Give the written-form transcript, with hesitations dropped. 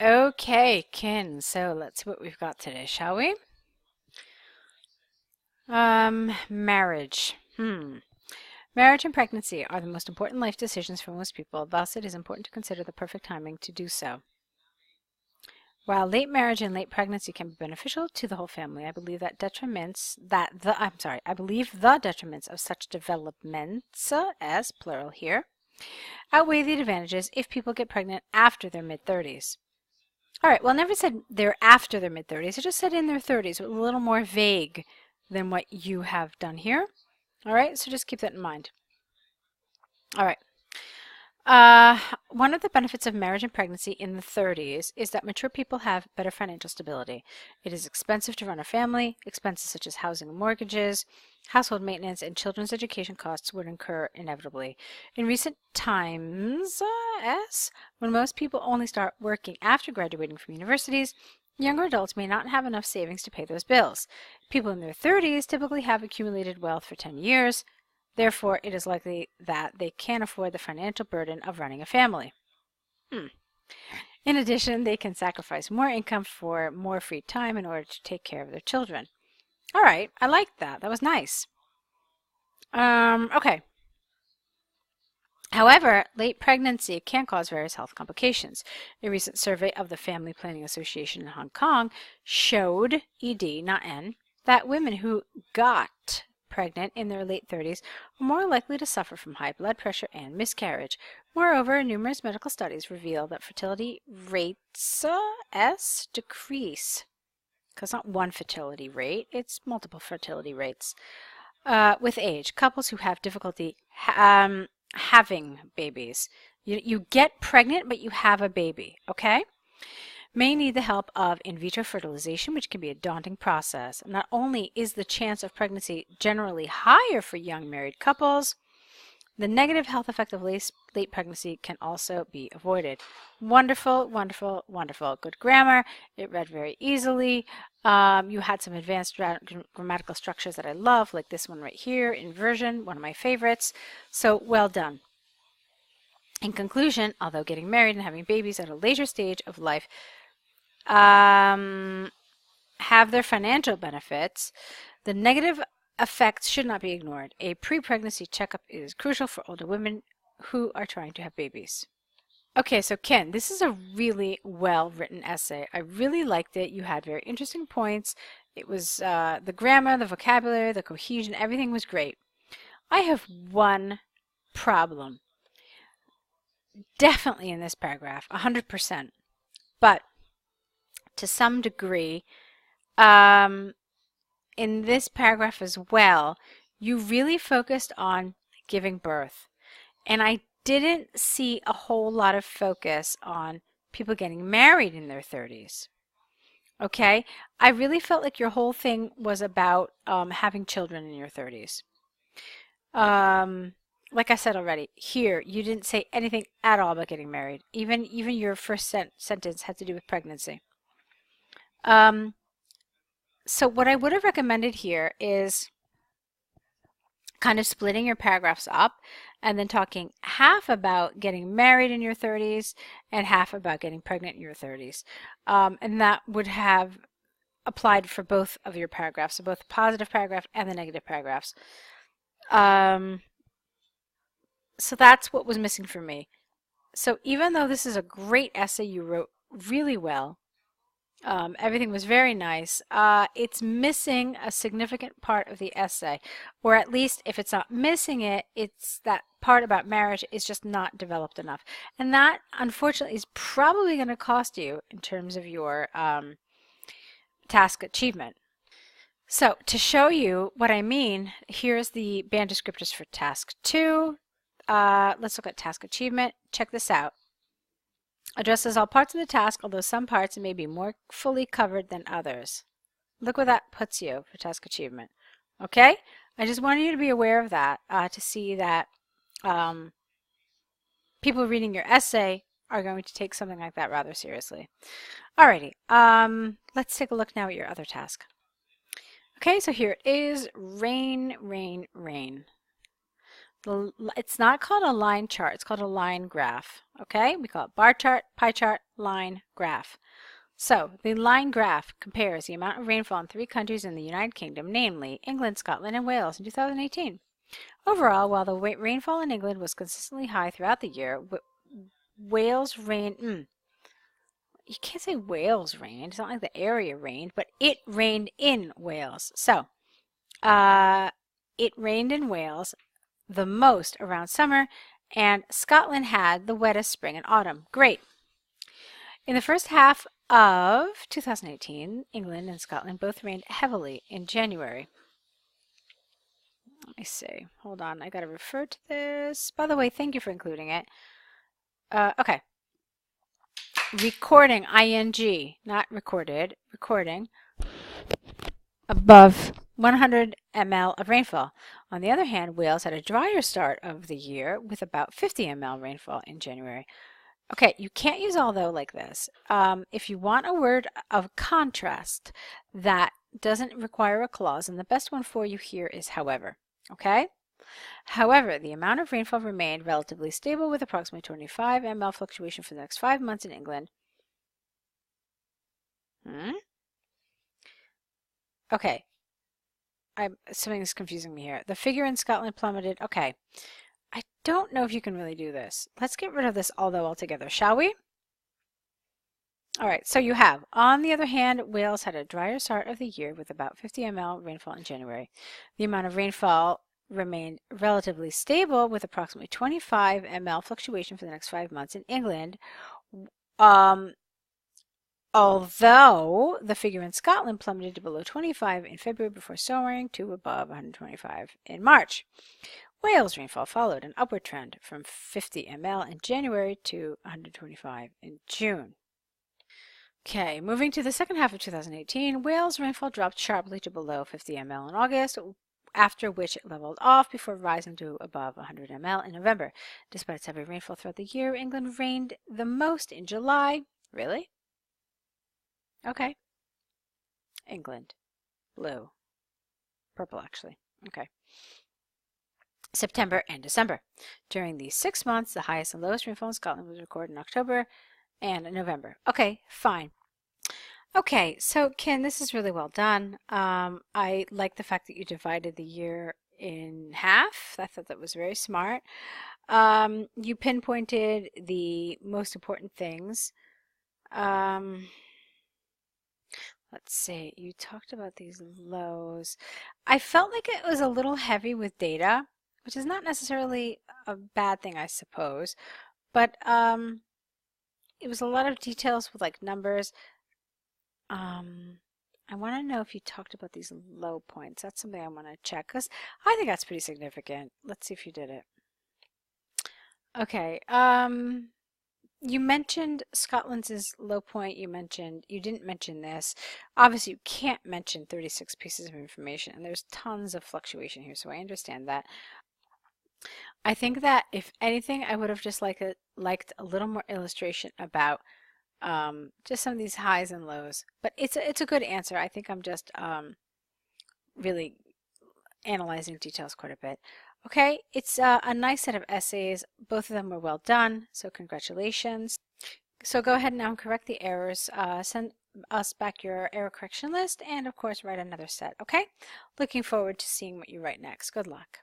Okay, Kin, so let's see what we've got today, shall we? Marriage. Marriage and pregnancy are the most important life decisions for most people, thus it is important to consider the perfect timing to do so. While late marriage and late pregnancy can be beneficial to the whole family, I believe that I believe the detriments of such developments, as plural here, outweigh the advantages if people get pregnant after their mid-30s. All right, well, I never said they're after their mid-30s. I just said in their 30s, a little more vague than what you have done here. All right, so just keep that in mind. All right. One of the benefits of marriage and pregnancy in the 30s is that mature people have better financial stability. It is expensive to run a family. Expenses such as housing and mortgages, household maintenance, and children's education costs would incur inevitably. In recent times, when most people only start working after graduating from universities, younger adults may not have enough savings to pay those bills. People in their 30s typically have accumulated wealth for 10 years. Therefore, it is likely that they can't afford the financial burden of running a family. In addition, they can sacrifice more income for more free time in order to take care of their children. All right, I liked that. That was nice. Okay. However, late pregnancy can cause various health complications. A recent survey of the Family Planning Association in Hong Kong showed, ED, not N, that women who got pregnant in their late 30s are more likely to suffer from high blood pressure and miscarriage. Moreover, numerous medical studies reveal that fertility rates decrease. Because it's not one fertility rate, it's multiple fertility rates. With age, couples who have difficulty having babies. You get pregnant, but you have a baby, okay? May need the help of in vitro fertilization, which can be a daunting process. Not only is the chance of pregnancy generally higher for young married couples, the negative health effect of late pregnancy can also be avoided. Wonderful, wonderful, wonderful. Good grammar. It read very easily. You had some advanced grammatical structures that I love, like this one right here, inversion, one of my favorites. So well done. In conclusion, although getting married and having babies at a later stage of life have their financial benefits, the negative effects should not be ignored. A pre-pregnancy checkup is crucial for older women who are trying to have babies. Okay, so Ken, this is a really well-written essay. I really liked it. You had very interesting points. It was the grammar, the vocabulary, the cohesion, everything was great. I have one problem. Definitely in this paragraph, 100%. But to some degree, in this paragraph as well, you really focused on giving birth. And I didn't see a whole lot of focus on people getting married in their 30s. Okay? I really felt like your whole thing was about having children in your 30s. Like I said already, here you didn't say anything at all about getting married. Even your first sentence had to do with pregnancy. So what I would have recommended here is kind of splitting your paragraphs up and then talking half about getting married in your 30s and half about getting pregnant in your 30s. And that would have applied for both of your paragraphs, so both the positive paragraph and the negative paragraphs. So that's what was missing for me. So even though this is a great essay, you wrote really well, everything was very nice. It's missing a significant part of the essay, or at least if it's not missing it, it's that part about marriage is just not developed enough. And that, unfortunately, is probably going to cost you in terms of your task achievement. So to show you what I mean, here's the band descriptors for task 2. Let's look at task achievement. Check this out. Addresses all parts of the task, although some parts may be more fully covered than others. Look where that puts you for task achievement. Okay? I just wanted you to be aware of that, to see that people reading your essay are going to take something like that rather seriously. Alrighty, let's take a look now at your other task. Okay, so here it is, rain, rain, rain. It's not called a line chart, it's called a line graph. Okay, we call it bar chart, pie chart, line graph. So the line graph compares the amount of rainfall in 3 countries in the United Kingdom, namely England, Scotland, and Wales in 2018. Overall, while the rainfall in England was consistently high throughout the year, Wales rained. You can't say Wales rained. It's not like the area rained, but it rained in Wales. So, it rained in Wales the most around summer, and Scotland had the wettest spring and autumn. Great. In the first half of 2018, England and Scotland both rained heavily in January. Let me see. Hold on. I got to refer to this. By the way, thank you for including it. Okay. Recording, ing, not recorded, recording, above 100 ml of rainfall. On the other hand, Wales had a drier start of the year with about 50 ml rainfall in January. Okay, you can't use although like this. If you want a word of contrast that doesn't require a clause, and the best one for you here is however. Okay? However, the amount of rainfall remained relatively stable with approximately 25 ml fluctuation for the next 5 months in England. Okay. Something is confusing me here. The figure in Scotland plummeted. Okay. I don't know if you can really do this. Let's get rid of this although altogether, shall we? All right, so you have, on the other hand, Wales had a drier start of the year with about 50 ml rainfall in January. The amount of rainfall remained relatively stable with approximately 25 ml fluctuation for the next 5 months in England. Although the figure in Scotland plummeted to below 25 in February before soaring to above 125 in March. Wales rainfall followed an upward trend from 50 ml in January to 125 in June. Okay, moving to the second half of 2018, Wales rainfall dropped sharply to below 50 ml in August, after which it leveled off before rising to above 100 ml in November. Despite its heavy rainfall throughout the year, England rained the most in July. Really? Okay. England. Blue. Purple, actually. Okay. September and December. During these 6 months, the highest and lowest rainfall in Scotland was recorded in October and November. Okay, fine. Okay, so Ken, this is really well done. I like the fact that you divided the year in half. I thought that was very smart. You pinpointed the most important things. Let's see, you talked about these lows. I felt like it was a little heavy with data, which is not necessarily a bad thing, I suppose, but it was a lot of details with like numbers. I want to know if you talked about these low points. That's something I want to check because I think that's pretty significant. Let's see if you did it. Okay. You mentioned Scotland's low point. You didn't mention this. Obviously, you can't mention 36 pieces of information, and there's tons of fluctuation here, so I understand that. I think that if anything, I would have just liked a little more illustration about just some of these highs and lows. But it's a good answer. I think I'm just really analyzing details quite a bit. Okay, it's a nice set of essays. Both of them were well done, so congratulations. So go ahead now and correct the errors. Send us back your error correction list and of course write another set, okay? Looking forward to seeing what you write next. Good luck.